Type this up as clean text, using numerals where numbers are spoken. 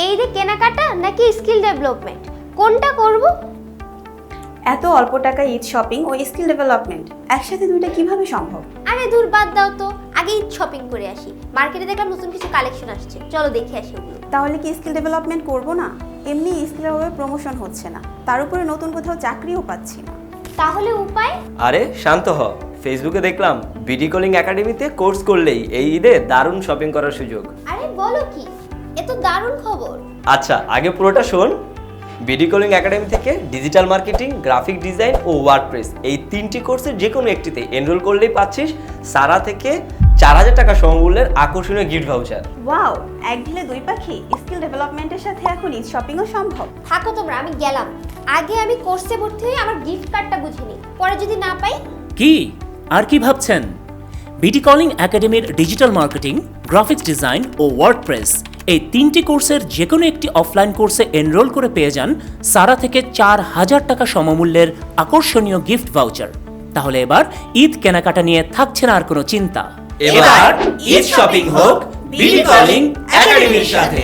এই যে কেনাকাটা নাকি স্কিল ডেভেলপমেন্ট, কোনটা করব? এত অল্প টাকায় ঈদ শপিং ও স্কিল ডেভেলপমেন্ট একসাথে দুইটা কিভাবে সম্ভব? আরে দূর, বাদ দাও তো, আগে ঈদ শপিং করে আসি। মার্কেটে দেখলাম নতুন কিছু কালেকশন আসছে, চলো দেখে আসি ওগুলো। তাহলে কি স্কিল ডেভেলপমেন্ট করব না? এমনি স্কিলের ভাবে প্রমোশন হচ্ছে না, তার উপরে নতুন কোথাও চাকরিও পাচ্ছি না। তাহলে উপায়? আরে শান্ত হ, ফেসবুকে দেখলাম বিডি কলিং একাডেমিতে কোর্স করলেই এই ঈদে দারুণ শপিং করার সুযোগ। আরে বলো কি, এ তো দারুণ খবর। আচ্ছা আগে পুরোটা শোন। বিডি কলিং একাডেমি থেকে ডিজিটাল মার্কেটিং, গ্রাফিক ডিজাইন ও ওয়ার্ডপ্রেস এই 3টি কোর্সের যে কোনো একটিতে এনরোল করলেই পাচ্ছিস SaRa থেকে 4000 টাকা সমমূল্যের আকর্ষণীয় গিফট ভাউচার। ওয়াও, এক ঢিলে দুই পাখি। স্কিল ডেভেলপমেন্টের সাথে এখন ঈদ শপিংও সম্ভব। থাকো তোমরা, আমি গেলাম। আগে আমি কোর্সে ভর্তি হয়ে আমার গিফট কার্ডটা বুঝে নিই, পরে যদি না পাই। কি আর কি ভাবছেন? বিডি-কলিং একাডেমির ডিজিটাল মার্কেটিং, গ্রাফিক্স ডিজাইন ও ওয়ার্ডপ্রেস এই 3টি কোর্সের যে কোনো একটি অফলাইন কোর্সে এনরোল করে পেয়ে যান SaRa থেকে 4000 টাকা সমমূল্যের আকর্ষণীয় গিফট ভাউচার। তাহলে এবার ঈদ কেনাকাটা নিয়ে থাকছে না আর কোনো চিন্তা। এবার ঈদ শপিং হোক বিডি কলিং একাডেমির সাথে।